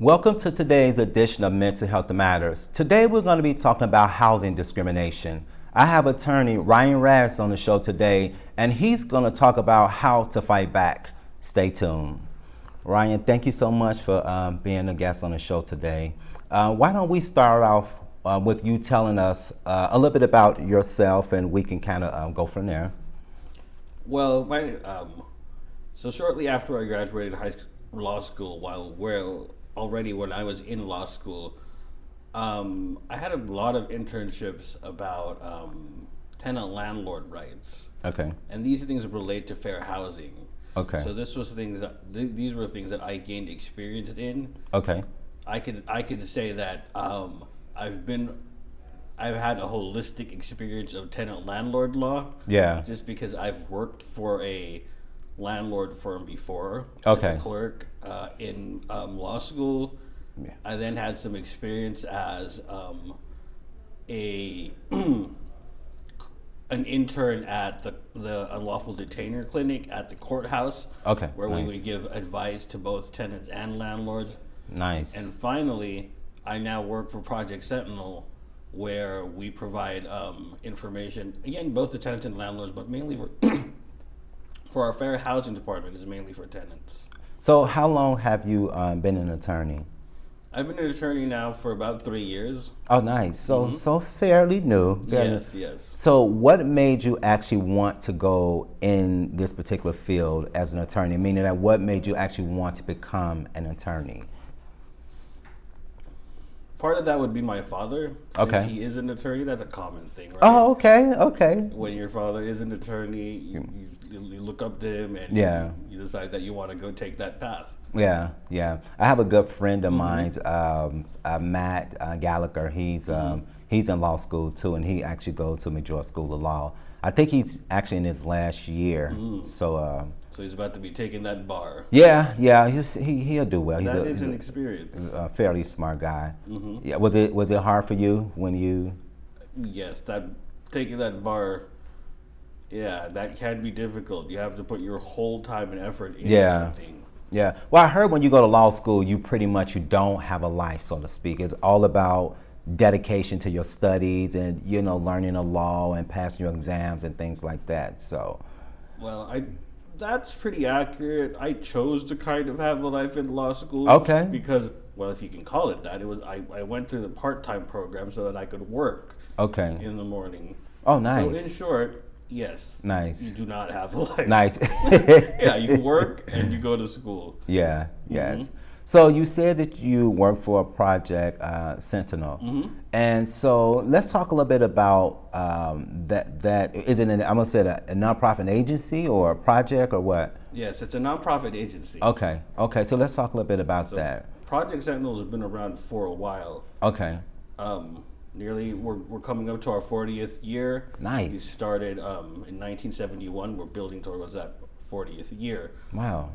Welcome to today's edition of Mental Health Matters. Today we're going to be talking about housing discrimination. I have attorney Ryan Rass on the show today, and he's going to talk about how to fight back. Stay tuned. Ryan, thank you so much for being a guest on the show today. Why don't we start off with you telling us a little bit about yourself, and we can kind of go from there. Well, so shortly after I graduated law school, already when I was in law school, I had a lot of internships about tenant-landlord rights. Okay. And these things relate to fair housing. Okay. So these were things that I gained experience in. Okay. I could say that I've had a holistic experience of tenant-landlord law. Yeah. Just because I've worked for a landlord firm before as a clerk in law school. Yeah. I then had some experience as an intern at the unlawful detainer clinic at the courthouse. Okay. Where we would give advice to both tenants and landlords. Nice. And finally, I now work for Project Sentinel, where we provide information, again, both to tenants and landlords, but mainly for our fair housing department is mainly for tenants. So how long have you been an attorney? I've been an attorney now for about 3 years. Oh, nice. So so fairly new. Yes. So what made you actually want to go in this particular field as an attorney? Meaning that what made you actually want to become an attorney? Part of that would be my father. Okay. Since he is an attorney, that's a common thing, right? Oh, okay. When your father is an attorney, you look up to him and you decide that you want to go take that path. Yeah. I have a good friend of mine, Matt Gallagher. He's in law school too, and he actually goes to McGraw School of Law. I think he's actually in his last year. So he's about to be taking that bar. Yeah. He'll do well. That is an experience. He's a fairly smart guy. Yeah. Was it hard for you when you? Yes, taking that bar. Yeah, that can be difficult. You have to put your whole time and effort into everything. Yeah. Well, I heard when you go to law school, you don't have a life, so to speak. It's all about dedication to your studies and, learning the law and passing your exams and things like that. So. Well, that's pretty accurate. I chose to kind of have a life in law school. Okay. Because, well, if you can call it that, I went through the part-time program so that I could work. Okay. In the morning. Oh, nice. So in short, yes. Nice. You do not have a life. Nice. Yeah, you work and you go to school. Yeah, yes. So you said that you work for a Project Sentinel. And so let's talk a little bit about that. Is it I'm going to say a nonprofit agency or a project or what? Yes, it's a nonprofit agency. Okay. So let's talk a little bit about that. Project Sentinel has been around for a while. Okay. We're coming up to our 40th year. Nice. We started in 1971. We're building towards that 40th year. Wow.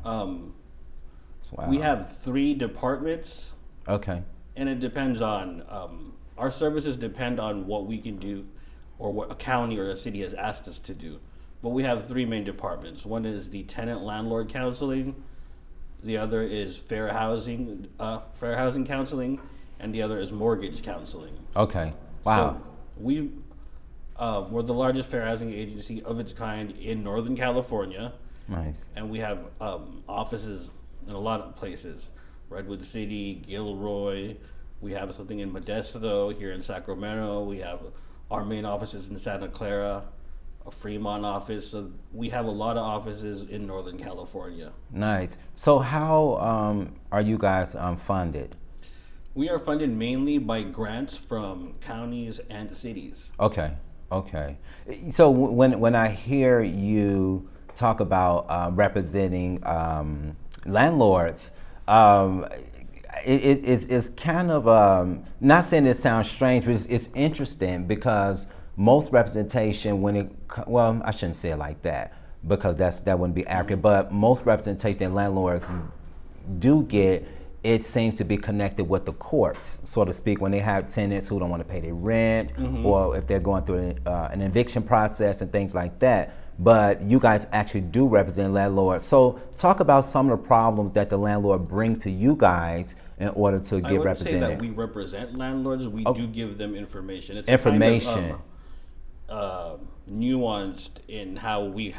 Wow. We have 3 departments. Okay. And it depends on our services depend on what we can do, or what a county or a city has asked us to do. But we have 3 main departments. One is the tenant landlord counseling. The other is fair housing counseling, and the other is mortgage counseling. Okay. Wow. So we're the largest fair housing agency of its kind in Northern California. Nice. And we have offices in a lot of places. Redwood City, Gilroy. We have something in Modesto, here in Sacramento. We have our main offices in Santa Clara, a Fremont office. So we have a lot of offices in Northern California. Nice. So how are you guys funded? We are funded mainly by grants from counties and cities. Okay. Okay. So when I hear you talk about representing landlords, it's kind of not saying it sounds strange, but it's interesting because most representation well, I shouldn't say it like that because that wouldn't be accurate, but most representation that landlords do get, it seems to be connected with the courts, so to speak, when they have tenants who don't want to pay their rent, or if they're going through an eviction process and things like that. But you guys actually do represent landlords. So talk about some of the problems that the landlord bring to you guys in order to get represented. I would say that we represent landlords. We do give them information. It's information. Kind of, nuanced in how we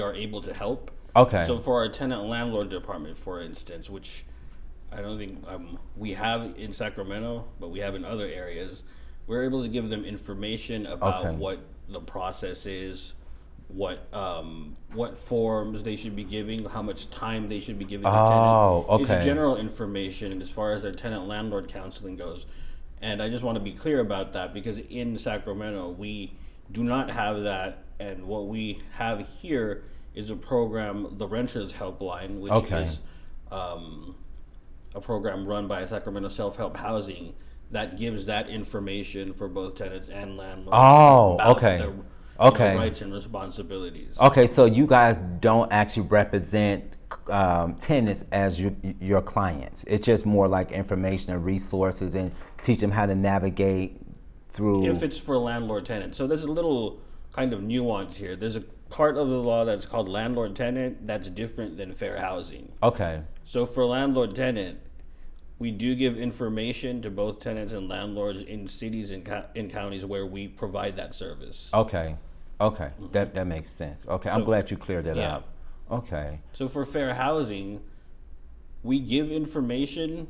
are able to help. Okay. So for our tenant landlord department, for instance, which I don't think we have in Sacramento, but we have in other areas, we're able to give them information about what the process is, what forms they should be giving, how much time they should be giving the tenant. Okay. It's general information as far as our tenant landlord counseling goes. And I just want to be clear about that because in Sacramento, we do not have that. And what we have here is a program, the Renters Helpline, which is a program run by Sacramento Self-Help Housing that gives that information for both tenants and landlords about their rights and responsibilities. Okay, so you guys don't actually represent tenants as your clients. It's just more like information and resources and teach them how to navigate through. If it's for landlord tenant. So there's a little kind of nuance here. There's a part of the law that's called landlord tenant that's different than fair housing. Okay. So for landlord tenant, we do give information to both tenants and landlords in cities and in counties where we provide that service. Okay. Okay. That makes sense. Okay. I'm glad you cleared that up. Okay. So for fair housing, we give information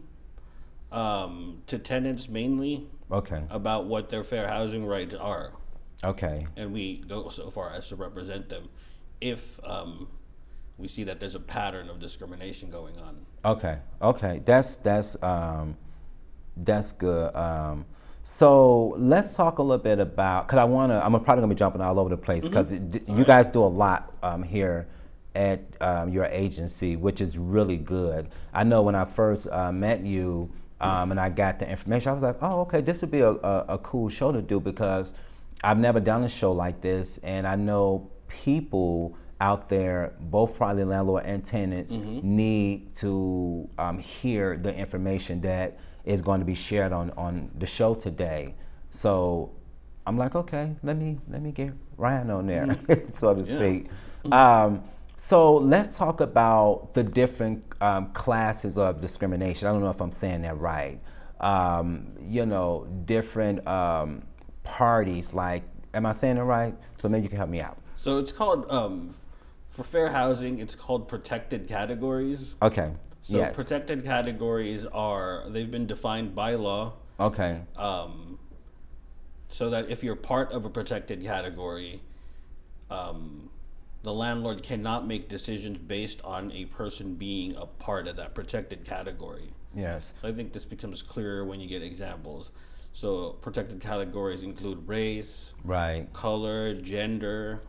to tenants mainly about what their fair housing rights are. Okay. And we go so far as to represent them if we see that there's a pattern of discrimination going on. Okay. Okay. That's good. So let's talk a little bit about, because I'm probably gonna be jumping all over the place because you guys do a lot here at your agency, which is really good. I know when I first met you and I got the information, I was like, oh, okay, this would be a cool show to do because I've never done a show like this, and I know people out there, both probably landlord and tenants, need to hear the information that is going to be shared on the show today. So I'm like, okay, let me get Ryan on there, so to speak. So let's talk about the different classes of discrimination. I don't know if I'm saying that right. Different parties, like, am I saying it right? So maybe you can help me out. So it's called, for fair housing, it's called protected categories. Okay. So protected categories they've been defined by law. Okay. So that if you're part of a protected category, the landlord cannot make decisions based on a person being a part of that protected category. Yes. So I think this becomes clearer when you get examples. So protected categories include race, color, gender,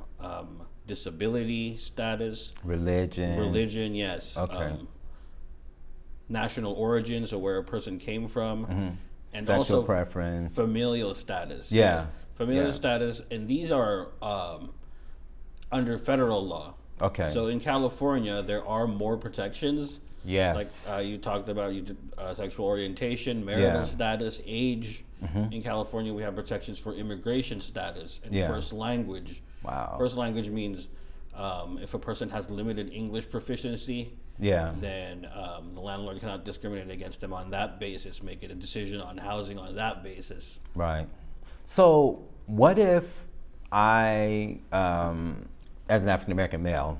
disability status, religion, yes. Okay. National origin, so where a person came from, and sexual also preference, familial status. Yeah. Familial status, and these are under federal law. Okay. So in California, there are more protections. Yes. Like you talked about, sexual orientation, marital status, age. In California, we have protections for immigration status and first language. Wow. First language means if a person has limited English proficiency, then the landlord cannot discriminate against them on that basis, make it a decision on housing on that basis. Right. So what if I, as an African-American male,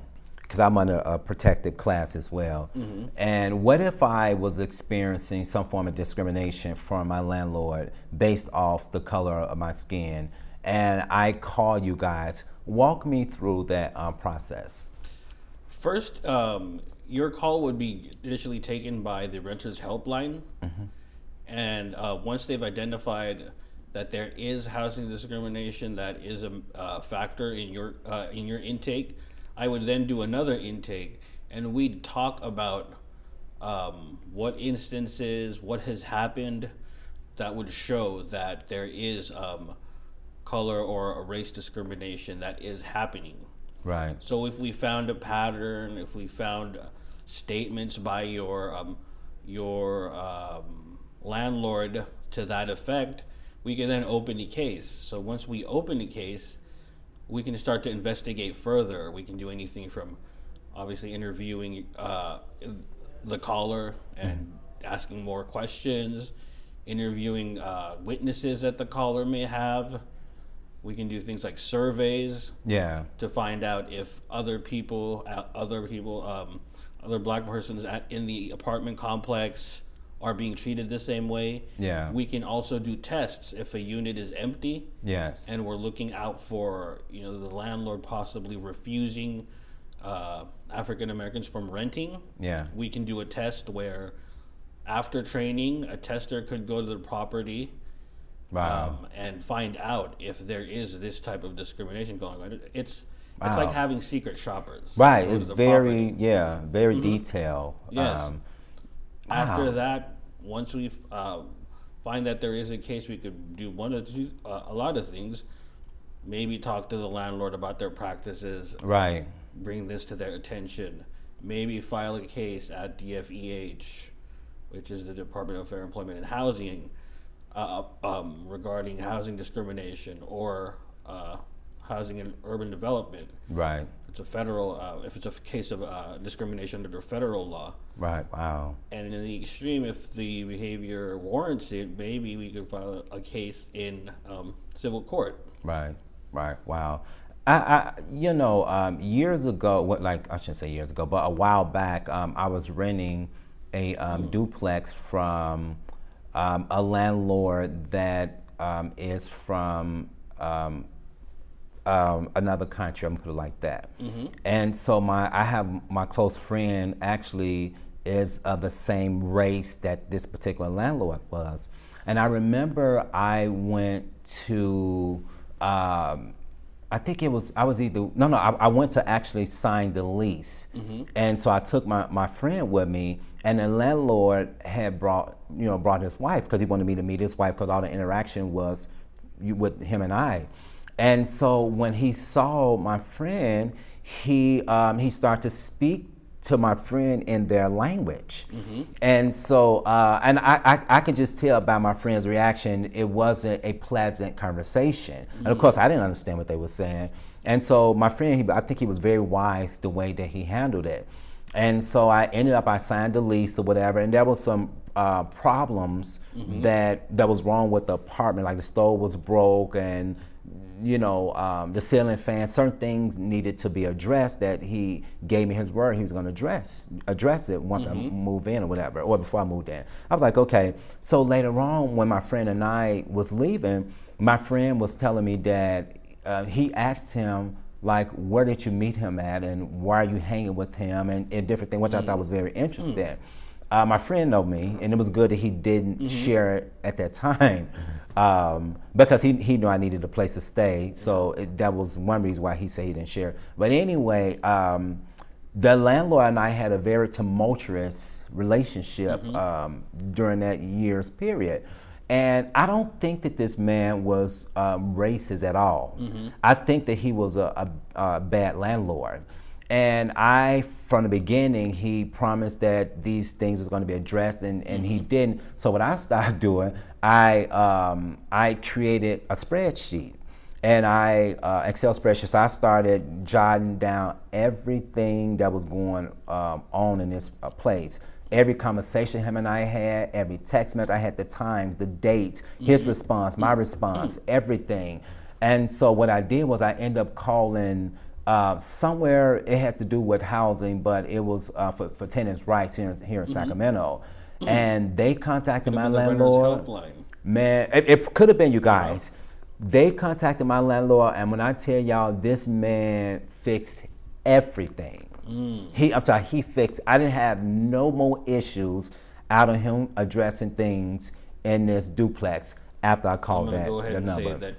because I'm under a protected class as well. And what if I was experiencing some form of discrimination from my landlord based off the color of my skin, and I call you guys? Walk me through that process. First, your call would be initially taken by the renters helpline, and once they've identified that there is housing discrimination that is a factor in your intake, I would then do another intake, and we'd talk about what instances, what has happened that would show that there is color or a race discrimination that is happening. Right. So if we found a pattern, if we found statements by your landlord to that effect, we can then open the case. So once we open the case, we can start to investigate further. We can do anything from obviously interviewing the caller and asking more questions, interviewing witnesses that the caller may have. We can do things like surveys to find out if other black persons in the apartment complex are being treated the same way. We can also do tests if a unit is empty. And we're looking out for the landlord possibly refusing African Americans from renting. We can do a test where after training, a tester could go to the property and find out if there is this type of discrimination going on. It's like having secret shoppers. Right. It's very very detailed. Yes. After that, once we find that there is a case, we could do a lot of things. Maybe talk to the landlord about their practices. Right. Bring this to their attention. Maybe file a case at DFEH, which is the Department of Fair Employment and Housing, regarding housing discrimination or housing and urban development. Right. It's a federal, if it's a case of discrimination under federal law. Right. Wow. And in the extreme, if the behavior warrants it, maybe we could file a case in civil court. Right. Right. Wow. Years ago, I shouldn't say years ago, but a while back, I was renting a duplex from a landlord that is from another country. I'm gonna put it like that. And so I have my close friend actually is of the same race that this particular landlord was. And I remember I went to I went to actually sign the lease. And so I took my friend with me, and the landlord had brought his wife because he wanted me to meet his wife because all the interaction was with him and I. And so when he saw my friend, he started to speak to my friend in their language. And so, and I could just tell by my friend's reaction, it wasn't a pleasant conversation. And of course, I didn't understand what they were saying. And so my friend, I think he was very wise the way that he handled it. And so I signed the lease or whatever, and there was some problems that was wrong with the apartment, like the stove was broke and the ceiling fan, certain things needed to be addressed that he gave me his word he was going to address it once I move in or whatever, or before I moved in. I was like, okay. So later on, when my friend and I was leaving, my friend was telling me that he asked him, like, where did you meet him at and why are you hanging with him and different things, which I thought was very interesting. My friend know me, and it was good that he didn't share it at that time. Because he knew I needed a place to stay, so that was one reason why he said he didn't share. But anyway, the landlord and I had a very tumultuous relationship during that year's period. And I don't think that this man was racist at all. I think that he was a bad landlord. And from the beginning, he promised that these things was going to be addressed, and he didn't. So what I started doing, I created a spreadsheet, and Excel spreadsheet. So I started jotting down everything that was going on in this place. Every conversation him and I had, every text message, I had the times, the dates, his response, my response, everything. And so what I did was I ended up calling Somewhere it had to do with housing, but it was for tenants' rights here in Sacramento. And they contacted my Been the renter's landlord. helpline. Man, it could have been you guys. They contacted my landlord, and when I tell y'all, this man fixed everything. He fixed. I didn't have no more issues out of him addressing things in this duplex after I I'm called gonna that go ahead the and number. say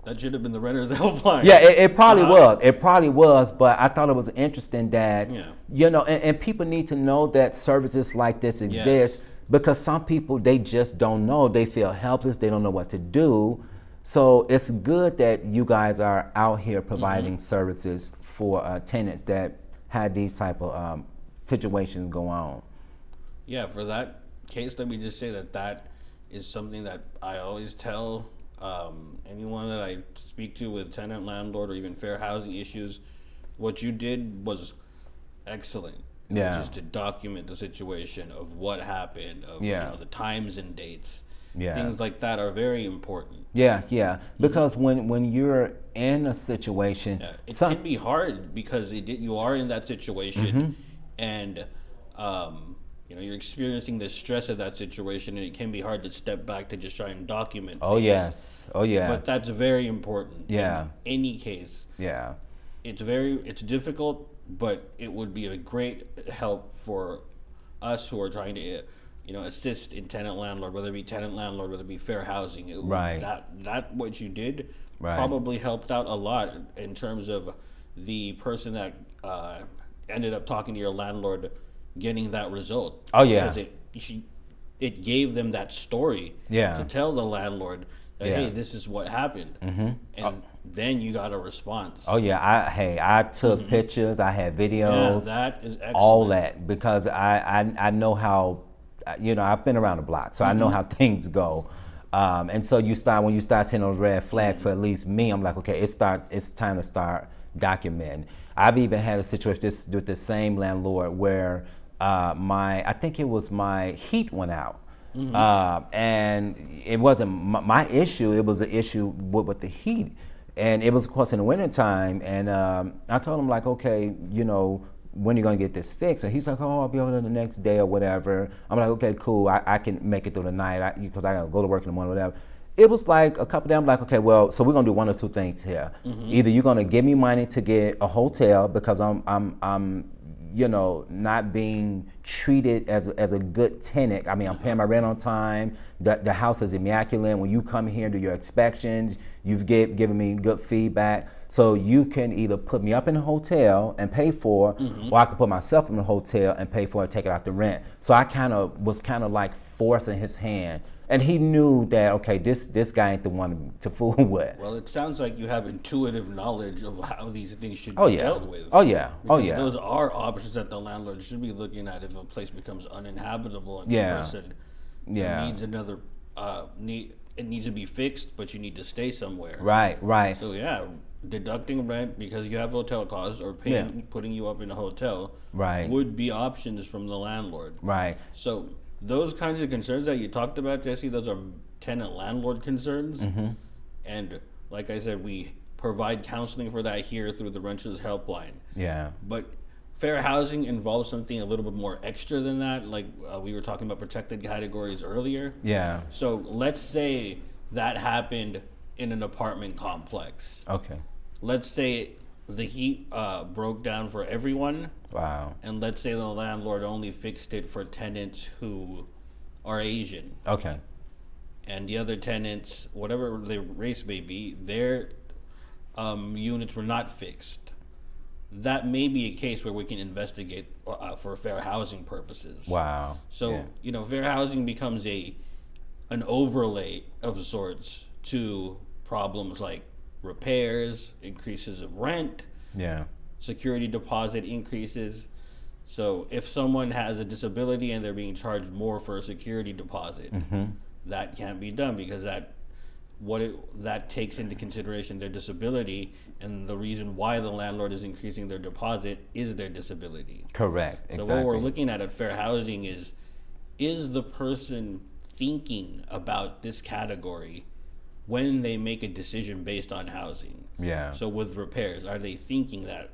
that should have been the renter's helpline. Yeah, it probably was. It probably was, but I thought it was interesting that, and people need to know that services like this exist because some people, they just don't know. They feel helpless. They don't know what to do. So it's good that you guys are out here providing services for tenants that had these type of situations go on. Yeah, for that case, let me just say that is something that I always tell anyone that I speak to with tenant, landlord, or even fair housing issues. What you did was excellent. Yeah. Which is to document the situation of what happened, of the times and dates. Yeah. Things like that are very important. Yeah. Because when you're in a situation, It can be hard because you are in that situation, and you're experiencing the stress of that situation, and it can be hard to step back to just try and document things. Yes. Oh yeah. But that's very important. Yeah. In any case. Yeah. It's difficult, but it would be a great help for us who are trying to assist in tenant landlord, whether it be tenant landlord, whether it be fair housing. Right. That what you did Right. probably helped out a lot in terms of the person that ended up talking to your landlord getting that result. Oh yeah. Because it gave them that story to tell the landlord that, hey, this is what happened. And then you got a response. Oh yeah, I took pictures, I had videos, that is excellent. all that, because I know how, I've been around the block, so I know how things go. And so when you start seeing those red flags, for at least me, I'm like, okay, it's time to start documenting. I've even had a situation with the same landlord where I think it was my heat went out. And it wasn't my issue, it was an issue with the heat. And it was, of course, in the wintertime. And I told him, like, okay, when are you going to get this fixed? And he's like, oh, I'll be over there the next day or whatever. I'm like, okay, cool. I can make it through the night because I got to go to work in the morning or whatever. It was like a couple of days. I'm like, okay, well, so we're going to do one or two things here. Either you're going to give me money to get a hotel because I'm not being treated as a good tenant. I mean, I'm paying my rent on time. The house is immaculate. When you come here and do your inspections, you've given me good feedback. So you can either put me up in a hotel and pay for, or I could put myself in a hotel and pay for it, take it out the rent. So I was like forcing his hand. And he knew that, okay, this guy ain't the one to fool with. Well, it sounds like you have intuitive knowledge of how these things should be dealt with. Oh yeah. Because those are options that the landlord should be looking at if a place becomes uninhabitable and the person needs another it needs to be fixed, but you need to stay somewhere. Right. So deducting rent because you have hotel costs or putting you up in a hotel would be options from the landlord. Right. So those kinds of concerns that you talked about, Jesse, those are tenant landlord concerns. And like I said, we provide counseling for that here through the Renters Helpline. Yeah. But fair housing involves something a little bit more extra than that. Like we were talking about protected categories earlier. Yeah. So let's say that happened in an apartment complex. Okay. Let's say the heat broke down for everyone. Wow. And let's say the landlord only fixed it for tenants who are Asian. Okay. And the other tenants, whatever their race may be, their units were not fixed. That may be a case where we can investigate for fair housing purposes. Wow. So, fair housing becomes an overlay of sorts to problems like repairs, increases of rent, security deposit increases. So if someone has a disability and they're being charged more for a security deposit, that can't be done because that takes into consideration their disability, and the reason why the landlord is increasing their deposit is their disability. Correct. So exactly. what we're looking at fair housing is the person thinking about this category when they make a decision based on housing. Yeah. So with repairs, are they thinking that?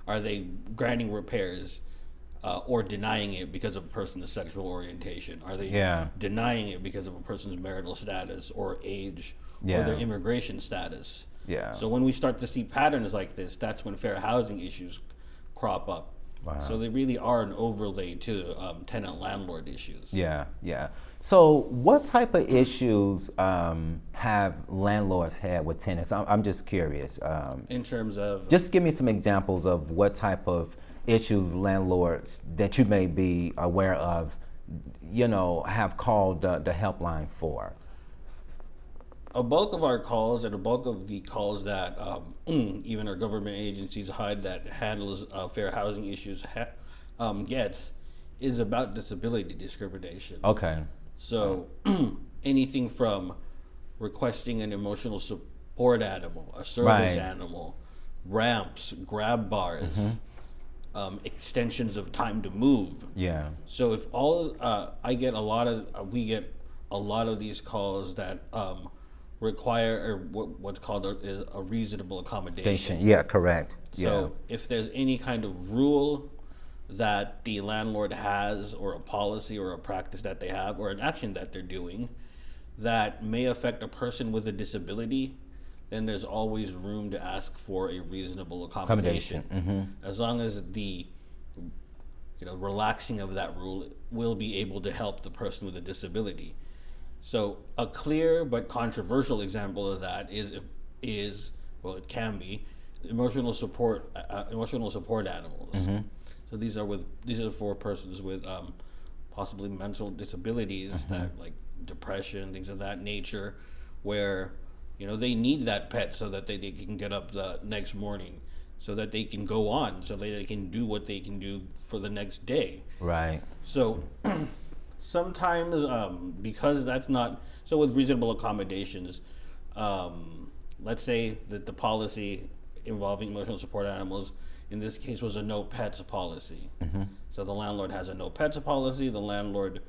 Are they granting repairs or denying it because of a person's sexual orientation? Are they denying it because of a person's marital status or age or their immigration status? Yeah. So when we start to see patterns like this, that's when fair housing issues crop up. Wow. So they really are an overlay to tenant-landlord issues. Yeah, yeah. So what type of issues have landlords had with tenants? I'm just curious. In terms of? Just give me some examples of what type of issues landlords that you may be aware of, have called the helpline for. A bulk of our calls and a bulk of the calls that even our government agencies hide that handles fair housing issues gets is about disability discrimination. Okay. So anything from requesting an emotional support animal, a service animal, ramps, grab bars, extensions of time to move. Yeah. So if we get a lot of these calls that require what's called is a reasonable accommodation. Yeah, correct. So if there's any kind of rule that the landlord has, or a policy or a practice that they have, or an action that they're doing that may affect a person with a disability, then there's always room to ask for a reasonable accommodation. As long as the relaxing of that rule will be able to help the person with a disability. So a clear but controversial example of that it can be emotional support animals. So these are for persons with possibly mental disabilities that like depression, things of that nature, where they need that pet so that they can get up the next morning, so that they can go on, so that they can do what they can do for the next day. Right. So sometimes because that's not so with reasonable accommodations, let's say that the policy involving emotional support animals in this case was a no pets policy. So the landlord has a no pets policy. The landlord,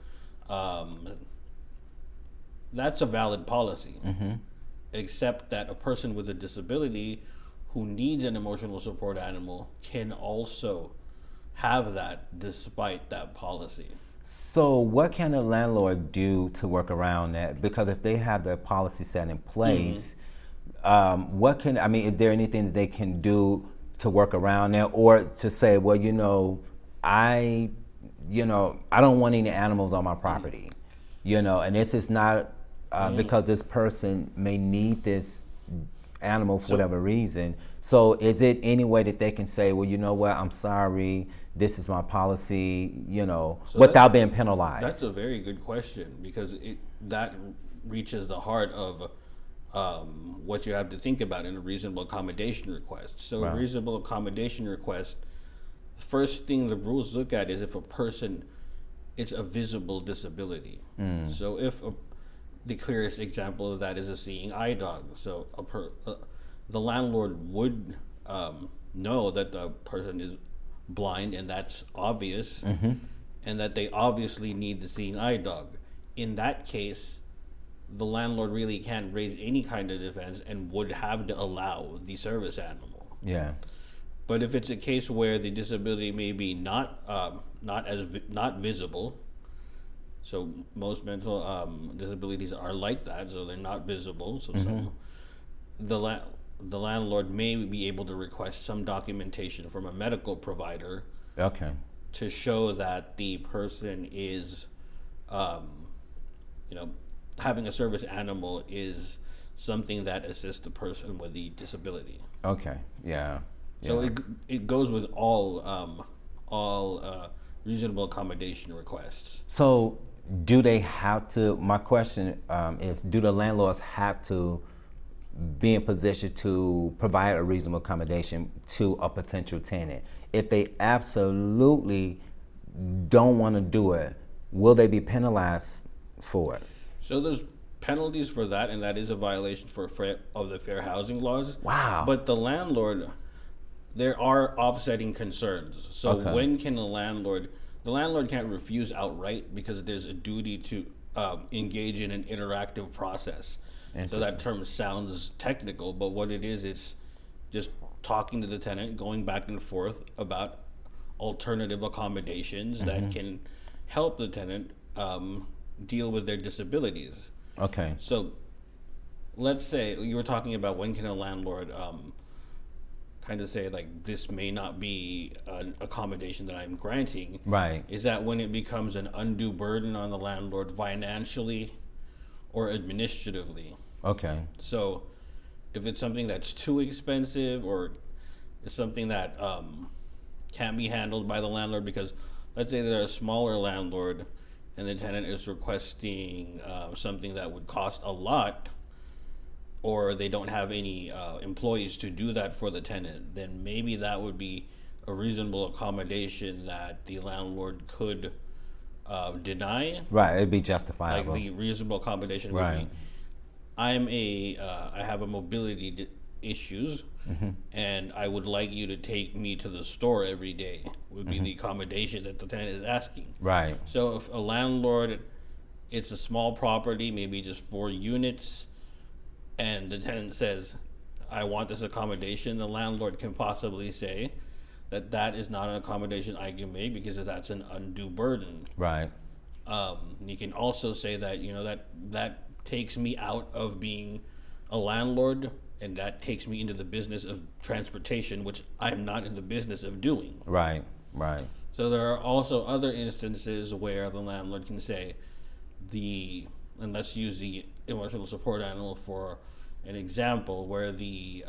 that's a valid policy, except that a person with a disability who needs an emotional support animal can also have that despite that policy. So what can a landlord do to work around that? Because if they have their policy set in place, is there anything that they can do to work around that, or to say, well, I don't want any animals on my property, and this is not because this person may need this animal for whatever reason. So is it any way that they can say, well, you know what, I'm sorry, this is my policy, without being penalized? That's a very good question, because that reaches the heart of what you have to think about in a reasonable accommodation request. So a reasonable accommodation request, the first thing the rules look at is if a person, it's a visible disability. So if the clearest example of that is a seeing eye dog. So the landlord would know that the person is blind, and that's obvious, and that they obviously need the seeing eye dog. In that case, the landlord really can't raise any kind of defense and would have to allow the service animal. Yeah. But if it's a case where the disability may be not visible, so most mental disabilities are like that, so they're not visible. So the landlord may be able to request some documentation from a medical provider, to show that the person is, having a service animal is something that assists the person with the disability. Okay. Yeah. So it goes with all reasonable accommodation requests. So do they have to? My question is: do the landlords have to be in position to provide a reasonable accommodation to a potential tenant? If they absolutely don't want to do it, will they be penalized for it? So there's penalties for that, and that is a violation of the fair housing laws. Wow. But the landlord, there are offsetting concerns. So when can the landlord can't refuse outright, because there's a duty to engage in an interactive process. So that Interesting. term sounds technical, but what it is, it's just talking to the tenant, going back and forth about alternative accommodations that can help the tenant deal with their disabilities. Okay. So let's say you were talking about when can a landlord kind of say like this may not be an accommodation that I'm granting. Right. Is that when it becomes an undue burden on the landlord financially or administratively? Okay. So if it's something that's too expensive or it's something that can't be handled by the landlord, because let's say they're a smaller landlord and the tenant is requesting something that would cost a lot, or they don't have any employees to do that for the tenant, then maybe that would be a reasonable accommodation that the landlord could deny. Right. It'd be Like justifiable. the reasonable accommodation would Right. be, I have a mobility issues, and I would like you to take me to the store every day. Would be the accommodation that the tenant is asking. Right. So if a landlord, it's a small property, maybe just 4 units, and the tenant says, I want this accommodation, the landlord can possibly say that that is not an accommodation I can make because that's an undue burden. Right. You can also say that, you know, that takes me out of being a landlord, and that takes me into the business of transportation, which I'm not in the business of doing. Right. Right. So there are also other instances where the landlord can say and let's use the emotional support animal for an example, where the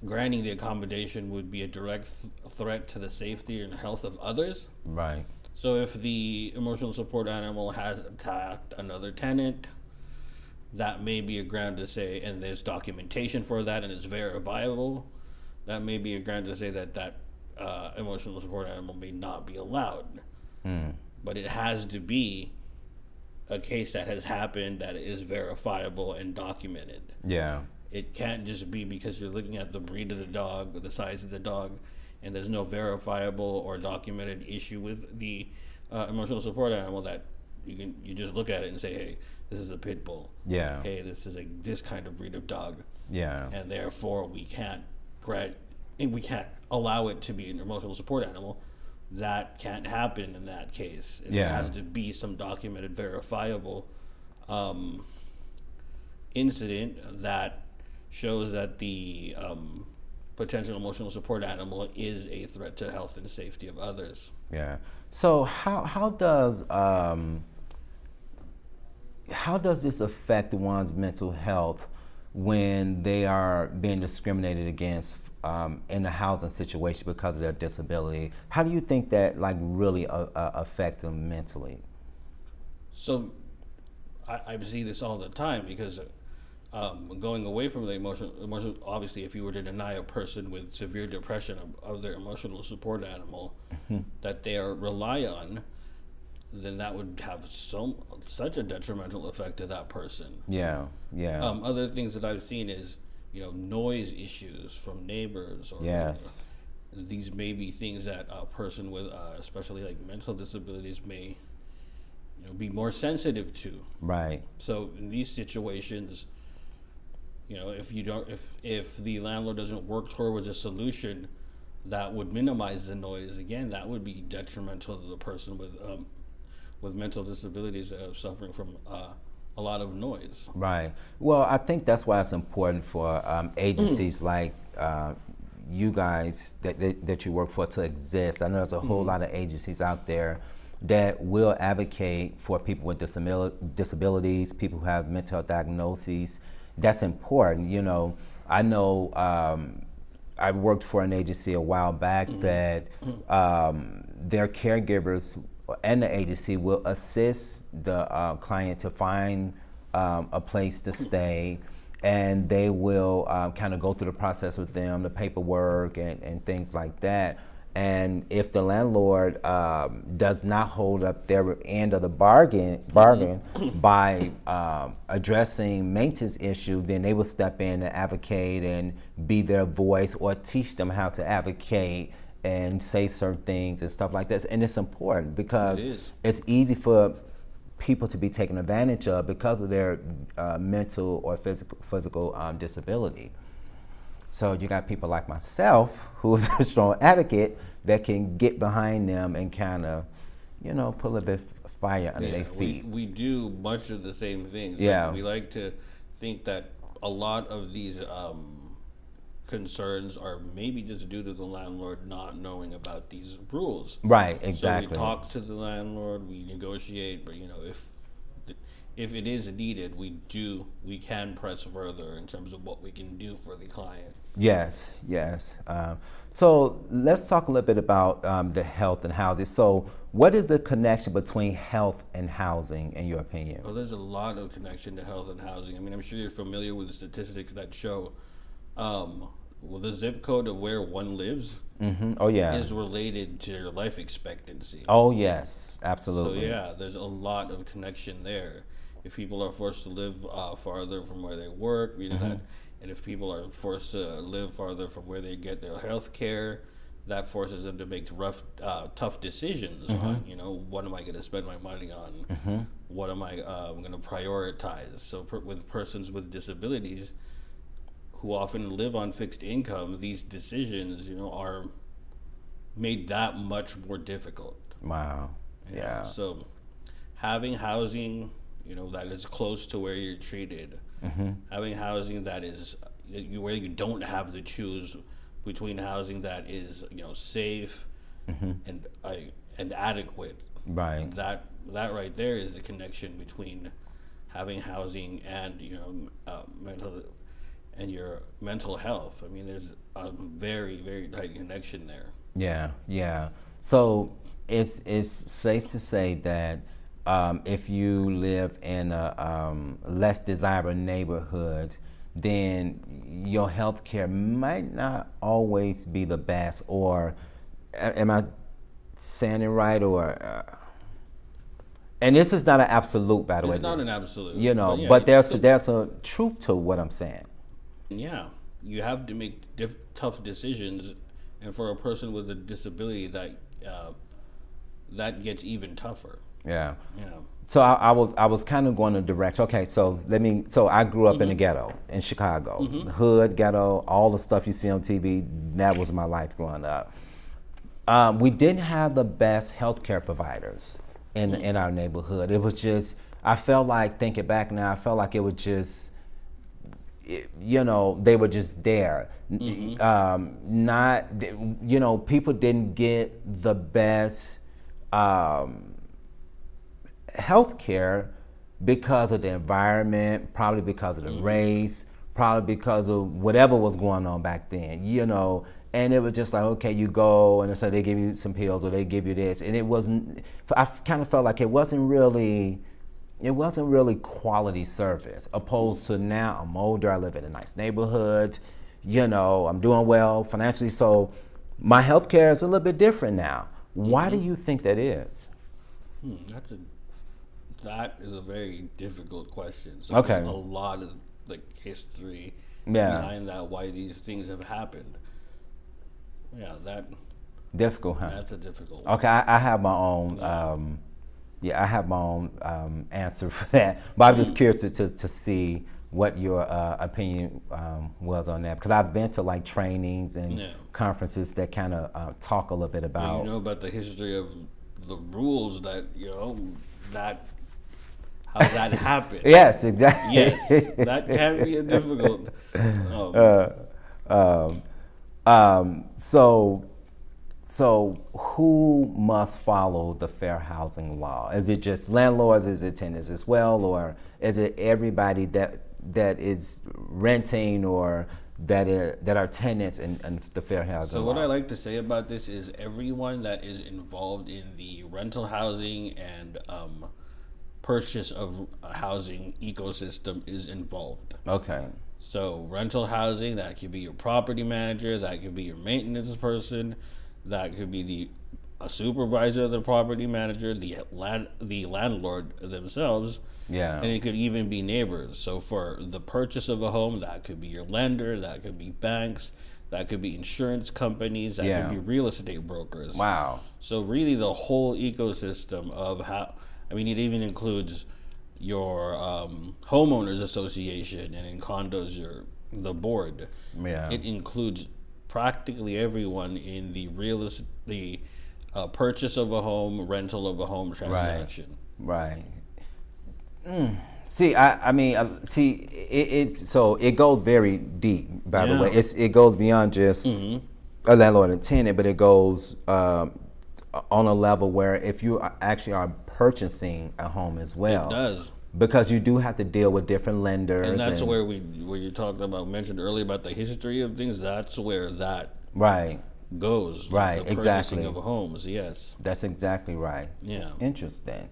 granting the accommodation would be a direct threat to the safety and health of others. Right. So if the emotional support animal has attacked another tenant, that may be a ground to say, and there's documentation for that and it's verifiable, that may be a ground to say that emotional support animal may not be allowed. But it has to be a case that has happened that is verifiable and documented. Yeah. It can't just be because you're looking at the breed of the dog or the size of the dog and there's no verifiable or documented issue with the emotional support animal that you just look at it and say, hey, this is a pit bull. Yeah. Hey, this is this kind of breed of dog. Yeah. And therefore we can't allow it to be an emotional support animal. That can't happen in that case. It has to be some documented, verifiable incident that shows that the potential emotional support animal is a threat to health and safety of others. Yeah. So how does this affect one's mental health when they are being discriminated against in a housing situation because of their disability? How do you think that really affect them mentally? So I see this all the time because going away from the emotional, obviously, if you were to deny a person with severe depression of their emotional support animal that they rely on, then that would have such a detrimental effect to that person. Yeah, yeah. Other things that I've seen is, noise issues from neighbors, or Yes. these may be things that a person with, especially like mental disabilities, may, be more sensitive to. Right. So in these situations, if the landlord doesn't work towards a solution that would minimize the noise, again, that would be detrimental to the person with mental disabilities suffering from a lot of noise. Right. Well, I think that's why it's important for agencies like you guys that you work for to exist. I know there's a whole lot of agencies out there that will advocate for people with disabilities, people who have mental health diagnoses. That's important. I know I worked for an agency a while back that their caregivers and the agency will assist the client to find a place to stay, and they will kind of go through the process with them, the paperwork and things like that. And if the landlord does not hold up their end of the bargain by addressing maintenance issues, then they will step in and advocate and be their voice, or teach them how to advocate and say certain things and stuff like that. And it's important because it's easy for people to be taken advantage of because of their mental or physical disability. So you got people like myself, who's a strong advocate, that can get behind them and kind of, put a little bit of fire under their feet. We do much of the same things. Yeah. We like to think that a lot of these concerns are maybe just due to the landlord not knowing about these rules. Right, exactly. So we talk to the landlord, we negotiate, but if it is needed, we can press further in terms of what we can do for the client. Yes. So let's talk a little bit about the health and housing. So what is the connection between health and housing, in your opinion? Well, there's a lot of connection to health and housing. I mean, I'm sure you're familiar with the statistics that show the zip code of where one lives Oh, yeah. is related to your life expectancy. Oh, yes, absolutely. So, yeah, there's a lot of connection there. If people are forced to live farther from where they work, that, and if people are forced to live farther from where they get their health care, that forces them to make tough decisions on, what am I going to spend my money on? What am I going to prioritize? So with persons with disabilities who often live on fixed income, these decisions, are made that much more difficult. Wow. Yeah. So having housing, that is close to where you're treated, having housing that is where you don't have to choose between housing that is safe and adequate. Right. That right there is the connection between having housing and your mental health. I mean, there's a very, very tight connection there. Yeah. So it's safe to say that if you live in a less desirable neighborhood, then your health care might not always be the best. Or am I saying it right? Or and this is not an absolute, by the way. It's not an absolute. But there's a truth to what I'm saying. Yeah, you have to make tough decisions, and for a person with a disability, that gets even tougher. Yeah. So I was kind of going to direct. Okay, so I grew up in the ghetto in Chicago, hood ghetto, all the stuff you see on TV. That was my life growing up. We didn't have the best healthcare providers in our neighborhood. It was just, I felt like, thinking back now, I felt like it was just, they were just there. Not, people didn't get the best health care because of the environment, probably because of the race, probably because of whatever was going on back then, and it was just like, okay, you go and so they give you some pills or they give you this, and it wasn't, I kind of felt like it wasn't really quality service, opposed to now I'm older, I live in a nice neighborhood, I'm doing well financially, so my health care is a little bit different now. Why do you think that is? That is a very difficult question. So Okay. There's a lot of history behind that, why these things have happened. Yeah, Difficult, huh? that's a difficult one. Okay, I have my own. I have my own answer for that. But I'm just curious to see what your opinion was on that, because I've been to trainings and conferences that kind of talk a little bit about. You know about the history of the rules that how that happened. Yes, exactly. Yes, that can be a difficult. So who must follow the fair housing law? Is it just landlords? Is it tenants as well, or is it everybody that is renting or that are tenants in the fair housing So law? what I like to say about this is everyone that is involved in the rental housing and purchase of a housing ecosystem is involved. Okay. So rental housing, that could be your property manager, that could be your maintenance person, that could be a supervisor of the property manager, the landlord themselves. Yeah. And it could even be neighbors. So for the purchase of a home, that could be your lender, that could be banks, that could be insurance companies, that could be real estate brokers. Wow. So really the whole ecosystem of I mean, it even includes your homeowners association, and in condos, the board. Yeah. It includes practically everyone in the purchase of a home, rental of a home transaction. Right. See, I mean, so it goes very deep. By the way, it goes beyond just a landlord and tenant, but it goes on a level where if you actually are purchasing a home as well, It does. because you do have to deal with different lenders, And that's where you talked about, mentioned earlier about the history of things. That's where that right. goes. Right, the exactly. purchasing of homes. Yes. That's exactly right. Yeah. Interesting.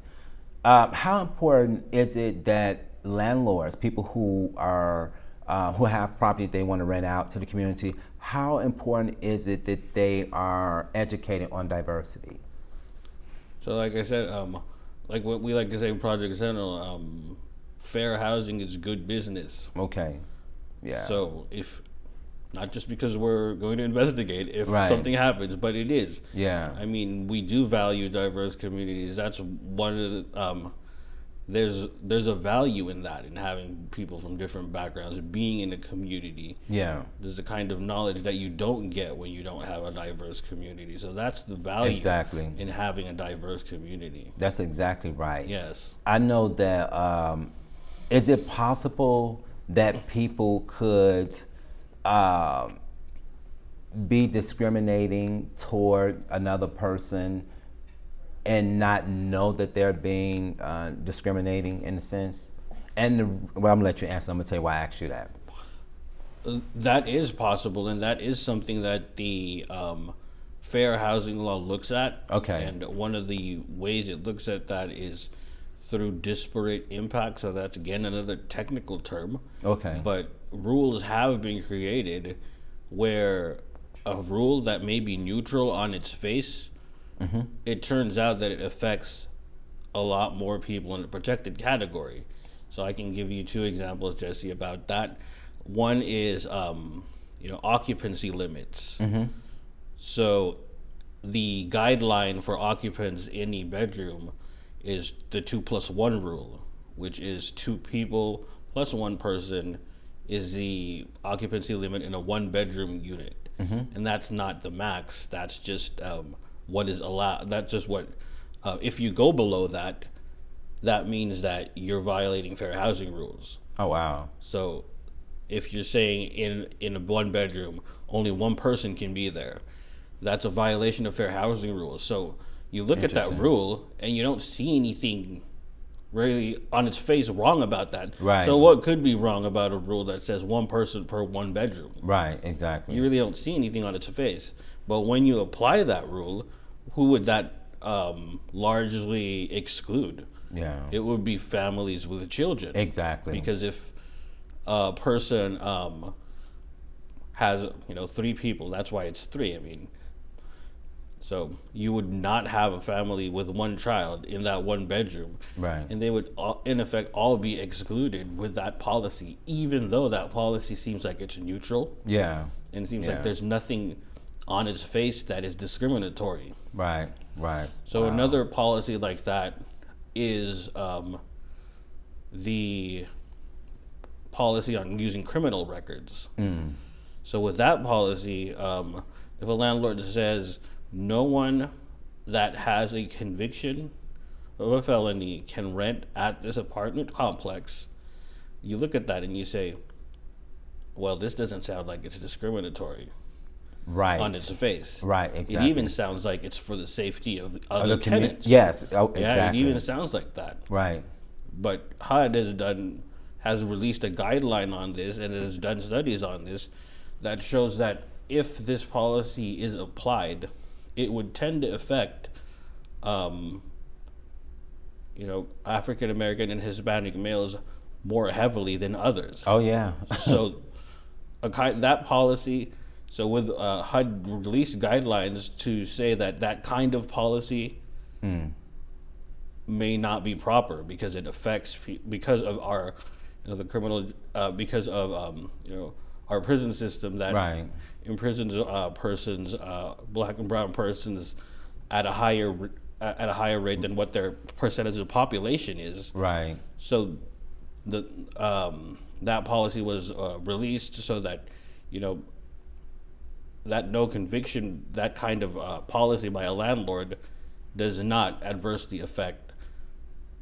How important is it that landlords, people who are who have property they want to rent out to the community, how important is it that they are educated on diversity? So, like I said, like what we like to say in Project Sentinel, fair housing is good business. Okay. Yeah. So if not just because we're going to investigate if Right. something happens, but it is. Yeah. I mean, we do value diverse communities. That's one of the. There's a value in that, in having people from different backgrounds being in a community. Yeah. There's a kind of knowledge that you don't get when you don't have a diverse community. So that's the value Exactly. in having a diverse community. That's exactly right. Yes. I know that. Is it possible that people could be discriminating toward another person and not know that they're being discriminating in a sense? And well, I'm gonna let you answer. I'm gonna tell you why I asked you that. That is possible, and that is something that the fair housing law looks at. Okay. And one of the ways it looks at that is through disparate impact. So that's again another technical term. Okay. But rules have been created where a rule that may be neutral on its face, it turns out that it affects a lot more people in a protected category. So I can give you two examples, Jesse, about that. One is, occupancy limits. So the guideline for occupants in a bedroom is the 2+1 rule, which is 2 people plus 1 person is the occupancy limit in a 1-bedroom unit. And that's not the max. That's just what is allowed. That's just what, if you go below that, that means that you're violating fair housing rules. Oh wow. So if you're saying in a 1-bedroom, only 1 person can be there, that's a violation of fair housing rules. So you look at that Interesting. rule and you don't see anything really on its face wrong about that. Right. So what could be wrong about a rule that says 1 person per 1 bedroom? Right. Exactly. You really don't see anything on its face. But when you apply that rule, who would that largely exclude? Yeah. It would be families with children. Exactly. Because if a person has 3 people, that's why it's 3. I mean, so you would not have a family with 1 child in that 1 bedroom, Right. and they would in effect all be excluded with that policy, even though that policy seems like it's neutral Yeah. and it seems Yeah. like there's nothing on its face that is discriminatory. Right. Right. So Wow. another policy like that is the policy on using criminal records. So with that policy, if a landlord says no one that has a conviction of a felony can rent at this apartment complex, you look at that and you say, well, this doesn't sound like it's discriminatory Right. on its face. Right. Exactly. It even sounds like it's for the safety of the other commu- tenants. Yes. Oh, Yeah, exactly. it even sounds like that. Right. But HUD has released a guideline on this and has done studies on this that shows that if this policy is applied, it would tend to affect, African American and Hispanic males more heavily than others. Oh yeah. So, that policy. So with HUD released guidelines to say that kind of policy may not be proper because it affects because of our the criminal because of our prison system that Right. imprisons persons, black and brown persons, at a higher at a higher rate than what their percentage of population is. Right. So the that policy was released so that, you know, that no conviction, that kind of policy by a landlord does not adversely affect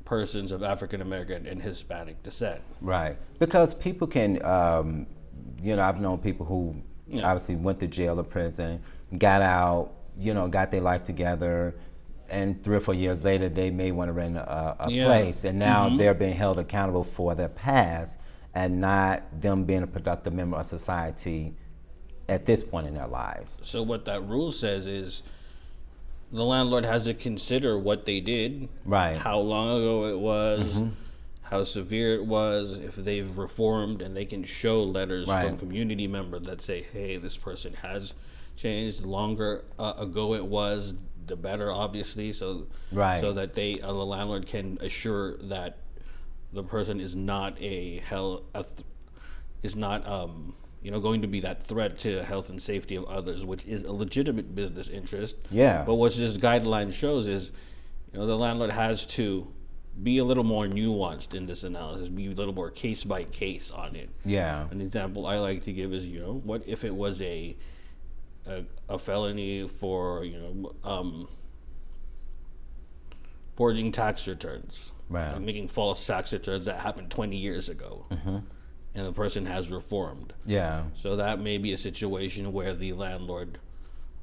persons of African American and Hispanic descent. Right. Because people can, you know, I've known people who obviously went to jail or prison, got out, you know, got their life together, and 3 or 4 years later, they may want to rent a place, and now they're being held accountable for their past and not them being a productive member of society at this point in their life. So what that rule says is the landlord has to consider what they did, Right. how long ago it was, how severe it was, if they've reformed, and they can show letters Right. from community members that say, hey, this person has changed. The longer ago it was, the better, obviously, so Right. so that the landlord can assure that the person is not going to be that threat to health and safety of others, which is a legitimate business interest. Yeah. But what this guideline shows is, you know, the landlord has to be a little more nuanced in this analysis, be a little more case by case on it. Yeah. An example I like to give is, you know, what if it was a felony for, you know, forging tax returns, Right. like making false tax returns that happened 20 years ago, and the person has reformed. Yeah. So that may be a situation where the landlord,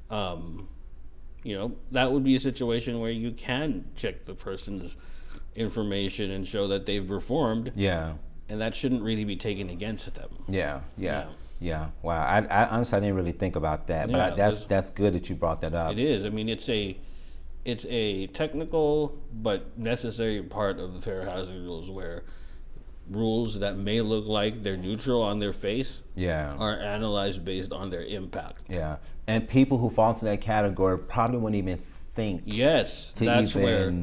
you know, that would be a situation where you can check the person's information and show that they've reformed, Yeah. and that shouldn't really be taken against them. Yeah. Yeah. Yeah. Yeah. Wow. I honestly, I didn't really think about that, but Yeah, that's good that you brought that up. It is. I mean, it's a technical but necessary part of the fair housing rules, where rules that may look like they're neutral on their face Yeah. are analyzed based on their impact. Yeah. And people who fall into that category probably wouldn't even think Yes, to that's even where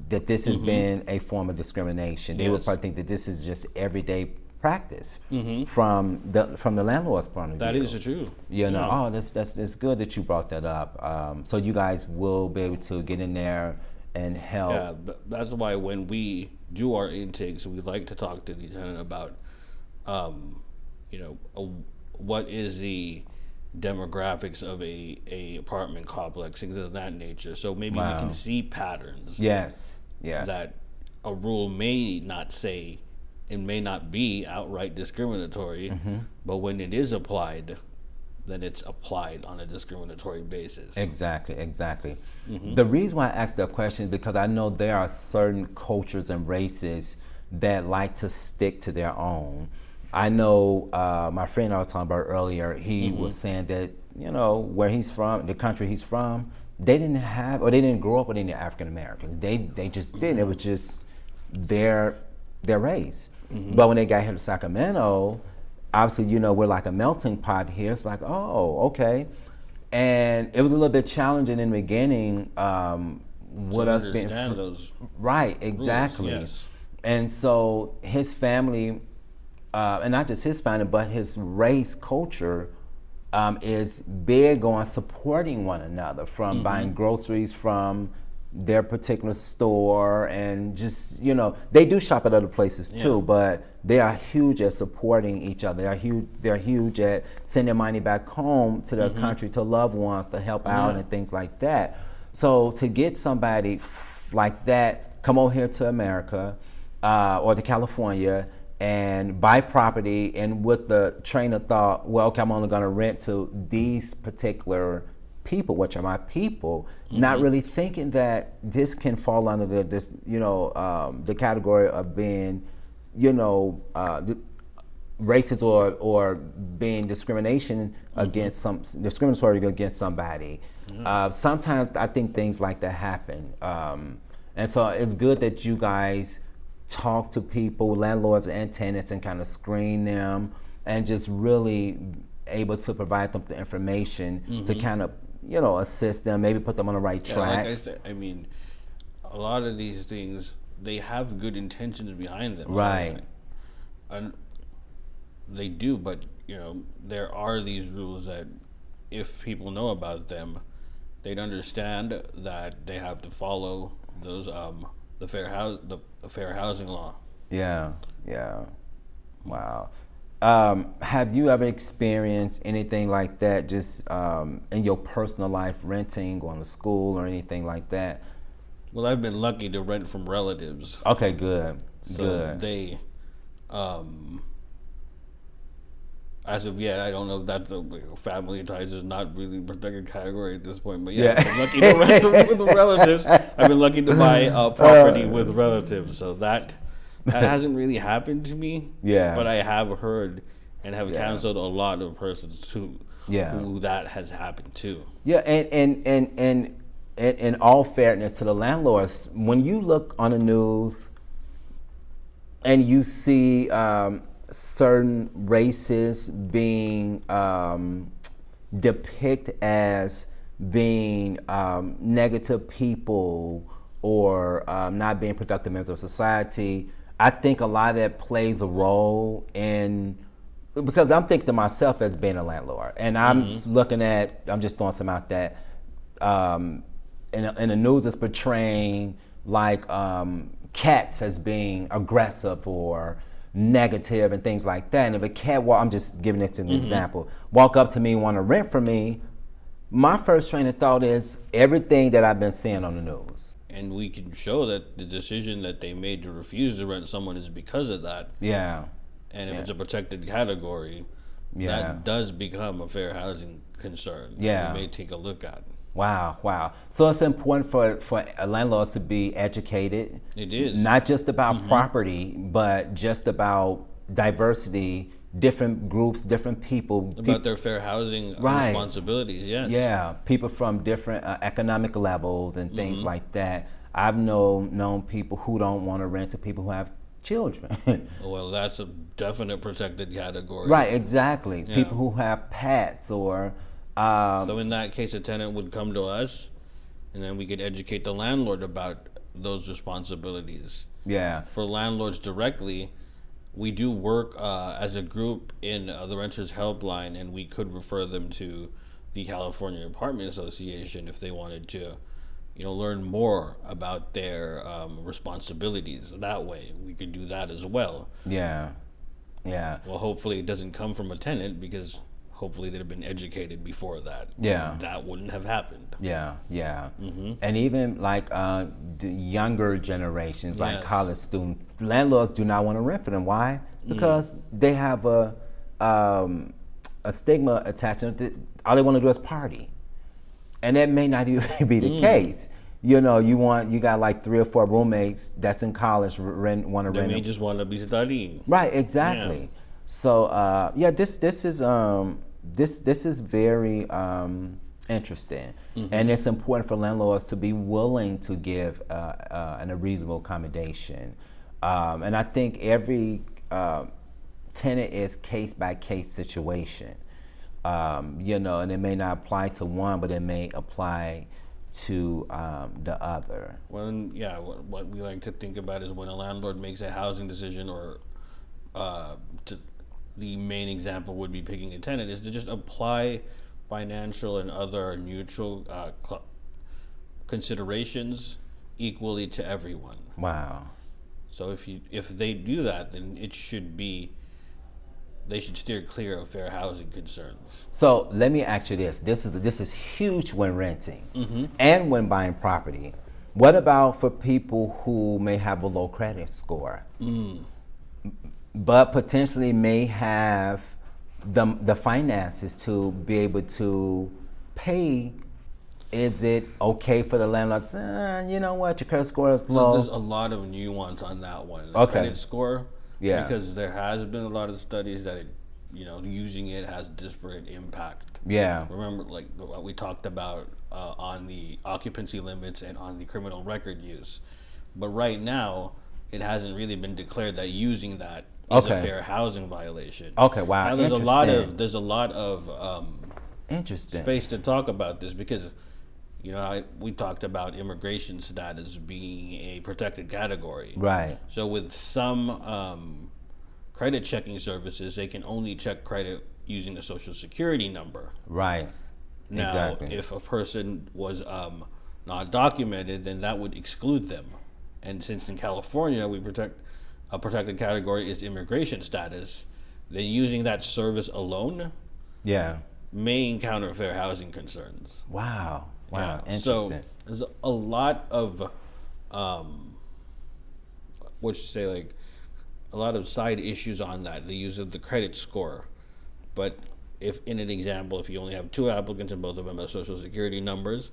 that this has been a form of discrimination. They would Yes. probably think that this is just everyday practice from the landlord's point of view. that is true. You know, Yeah. oh, that's good that you brought that up. So you guys will be able to get in there and help. Yeah, but that's why when we do our intakes, we like to talk to the tenant about, you know, what is the demographics of a apartment complex, things of that nature. So maybe we can see patterns. Yes. Yeah. That a rule may not say and may not be outright discriminatory, but when it is applied, then it's applied on a discriminatory basis. Exactly, exactly. The reason why I asked that question is because I know there are certain cultures and races that like to stick to their own. I know my friend I was talking about earlier, he was saying that, you know, where he's from, the country he's from, they didn't grow up with any African Americans. They just didn't. It was just their race. But when they got here to Sacramento, obviously, you know, we're like a melting pot here. It's like, oh, okay. And it was a little bit challenging in the beginning with us being those right, exactly. rules, yes. And so his family, and not just his family, but his race culture is big on supporting one another, from buying groceries from their particular store, and just, you know, they do shop at other places too, but they are huge at supporting each other. They're huge at sending money back home to their country, to loved ones, to help out and things like that. So to get somebody like that come over here to America or to California and buy property, and with the train of thought, well, okay, I'm only going to rent to these particular people, which are my people, not really thinking that this can fall under the category of being, you know, racist or being discriminatory against somebody. Sometimes I think things like that happen, and so it's good that you guys talk to people, landlords and tenants, and kind of screen them, and just really able to provide them the information to kind of, you know, assist them, maybe put them on the right track. Like I said, I mean, a lot of these things, they have good intentions behind them. Right. And they do, but, you know, there are these rules that if people know about them, they'd understand that they have to follow those the fair housing law. Yeah, yeah. Wow. Have you ever experienced anything like that just in your personal life, renting, going to school, or anything like that? Well, I've been lucky to rent from relatives, Okay, good, so good. they, as of yet, I don't know if that's family ties is not really a protected category at this point. But yeah, I've been lucky to rent with relatives. I've been lucky to buy property with relatives, so that hasn't really happened to me. Yeah. But I have heard and have Yeah. counseled a lot of persons Yeah. who that has happened to. Yeah, and in all fairness to the landlords, when you look on the news and you see certain races being depicted as being negative people or not being productive members of society, I think a lot of that plays a role in, because I'm thinking to myself as being a landlord, and I'm looking at, I'm just throwing some out that in the news is portraying like cats as being aggressive or negative and things like that. And if a cat I'm just giving it an example, walk up to me and want to rent from me, my first train of thought is everything that I've been seeing on the news. And we can show that the decision that they made to refuse to rent someone is because of that. Yeah. And if Yeah. it's a protected category, Yeah. that does become a fair housing concern. Yeah. We may take a look at. Wow, wow. So it's important for landlords to be educated. It is. Not just about property, but just about diversity, different groups, different people. About their fair housing Right. responsibilities, yes. Yeah, people from different economic levels and things like that. I've known people who don't want to rent to people who have children. Well, that's a definite protected category. Right, exactly. Yeah. People who have pets or So in that case, a tenant would come to us, and then we could educate the landlord about those responsibilities. yeah. For landlords directly, we do work as a group in the Renters Helpline, and we could refer them to the California Apartment Association if they wanted to, learn more about their responsibilities. That way, we could do that as well. Yeah. Yeah. Well, hopefully it doesn't come from a tenant, because hopefully they'd have been educated before that. Yeah. That wouldn't have happened. Yeah, yeah. And even like the younger generations, like Yes. college students, landlords do not want to rent for them. Why? Because they have a stigma attached to them. All they want to do is party, and that may not even be the case. You got like 3 or 4 roommates that's in college want to They rent. may just want to be studying. Right, exactly. Yeah. So this is very interesting, and it's important for landlords to be willing to give a reasonable accommodation. And I think every tenant is case by case situation, and it may not apply to one, but it may apply to the other. What we like to think about is when a landlord makes a housing decision, or the main example would be picking a tenant, is to just apply financial and other neutral considerations equally to everyone. Wow. So if they do that, then they should steer clear of fair housing concerns. So let me ask you this. This is huge when renting and when buying property. What about for people who may have a low credit score, but potentially may have the finances to be able to pay? Is it okay for the landlord to say, you know what, your credit score is So low? there's a lot of nuance on that one. The Okay. credit score, Yeah. because there has been a lot of studies that using it has disparate impact. Yeah. Remember, like what we talked about on the occupancy limits and on the criminal record use. But right now, it hasn't really been declared that using that is Okay. a fair housing violation. Okay, wow, Now, there's interesting. a lot of Interesting. space to talk about this, because we talked about immigration status being a protected category. Right. So with some credit checking services, they can only check credit using a social security number. Right. Now, Exactly. if a person was not documented, then that would exclude them. And since in California we protect a protected category is immigration status, then using that service alone Yeah. may encounter fair housing concerns. Wow. Wow. Yeah. Interesting. So there's a lot of what you say, like a lot of side issues on that. The use of the credit score, but if in an example, if you only have two applicants and both of them have social security numbers,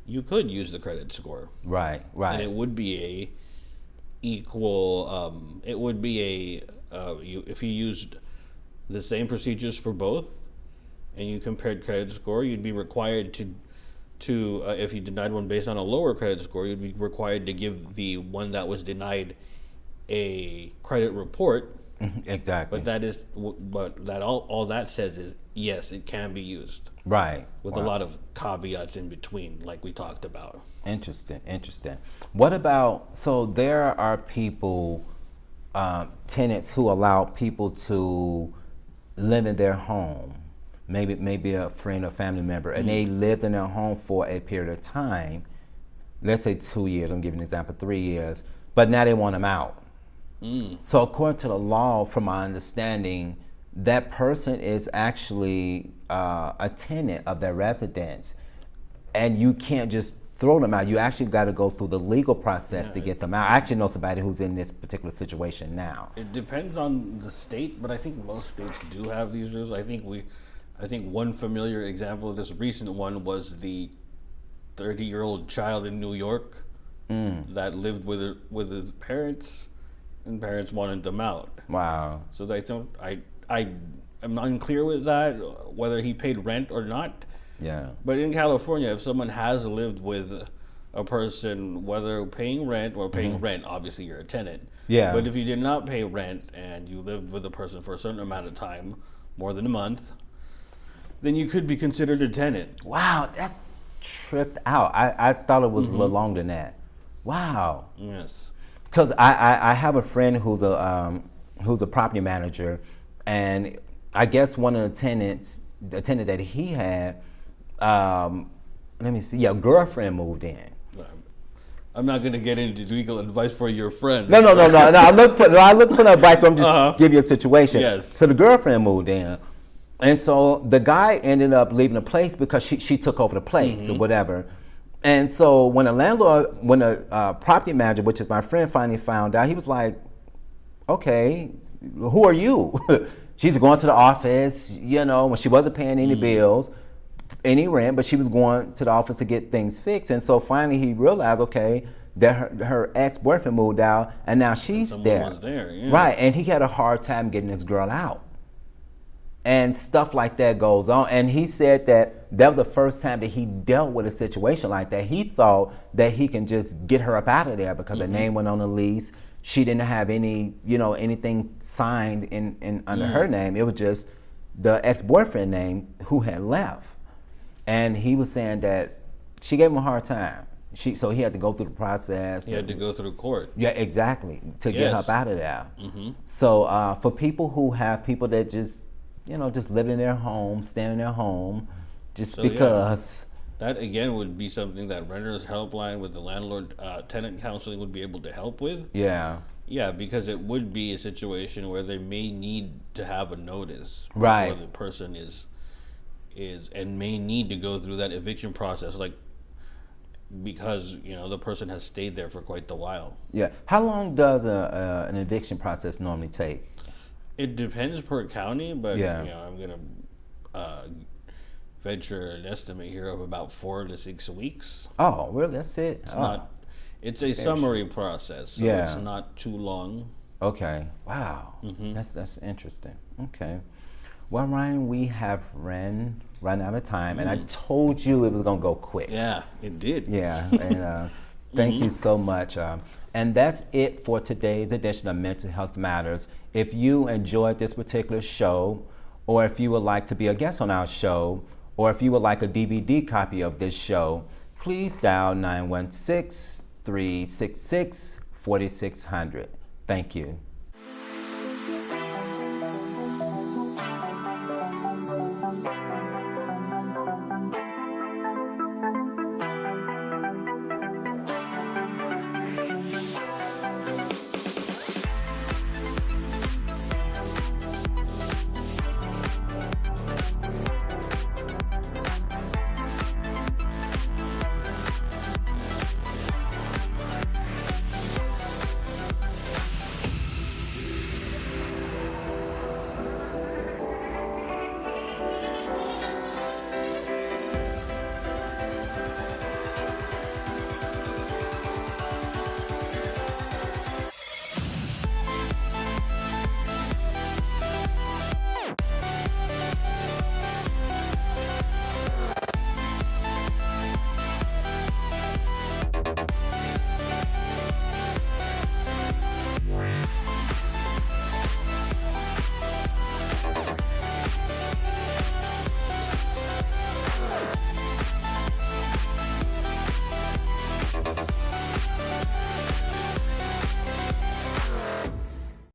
you could use the credit score, Right. Right. and it would be a equal. It would be if you used the same procedures for both, and you compared credit score, you'd be required to if you denied one based on a lower credit score, you'd be required to give the one that was denied a credit report. Exactly. But that all that says is yes, it can be used Right. with a lot of caveats in between, like we talked about. Interesting. Interesting. What about, so there are people, tenants who allow people to live in their home, maybe a friend or family member, and they lived in their home for a period of time, let's say 2 years, I'm giving an example, 3 years, but now they want them out. So according to the law, from my understanding, that person is actually a tenant of their residence, and you can't just throw them out. You actually got to go through the legal process to get them out. I actually know somebody who's in this particular situation now. It depends on the state, but I think most states do have these rules. I think one familiar example of this recent one was the 30-year-old child in New York that lived with his parents, and parents wanted them out. Wow. So I'm not unclear with that, whether he paid rent or not. Yeah. But in California, if someone has lived with a person, whether paying rent or paying rent, obviously you're a tenant. Yeah. But if you did not pay rent and you lived with a person for a certain amount of time, more than a month, then you could be considered a tenant. Wow, that's tripped out. I thought it was a little longer than that. Wow. Yes. Because I have a friend who's a property manager, and I guess one of the tenant that he had, let me see, girlfriend moved in. I'm not going to get into legal advice for your friend. No. I look for the advice, but I'm just give you a situation. Yes. So the girlfriend moved in, and so the guy ended up leaving the place because she took over the place or whatever. And so when a property manager, which is my friend, finally found out, he was like, "Okay, who are you?" She's going to the office, when she wasn't paying any bills, any rent, but she was going to the office to get things fixed. And so finally he realized, okay, that her ex-boyfriend moved out, and now she's there. Was there, yeah. Right, and he had a hard time getting this girl out. And stuff like that goes on. And he said that was the first time that he dealt with a situation like that. He thought that he can just get her up out of there because her name went on the lease. She didn't have any, anything signed in under her name. It was just the ex-boyfriend name who had left. And he was saying that she gave him a hard time. So he had to go through the process. He had to go through court. Yeah, exactly, to get her up out of there. So for people who have people that just live in their home, staying in their home, just because. That again would be something that renters helpline with the landlord tenant counseling would be able to help with. Yeah. Yeah, because it would be a situation where they may need to have a notice Right. before the person is and may need to go through that eviction process, like because the person has stayed there for quite a while. Yeah. How long does an eviction process normally take? It depends per county, but Yeah. I'm gonna venture an estimate here of about 4 to 6 weeks. Oh, really? That's it? It's a summary process, so Yeah. it's not too long. Okay. Wow. That's interesting. Okay. Well, Ryan, we have run out of time, and I told you it was gonna go quick. Yeah, it did. Yeah, and thank you so much. And that's it for today's edition of Mental Health Matters. If you enjoyed this particular show, or if you would like to be a guest on our show, or if you would like a DVD copy of this show, please dial 916-366-4600. Thank you.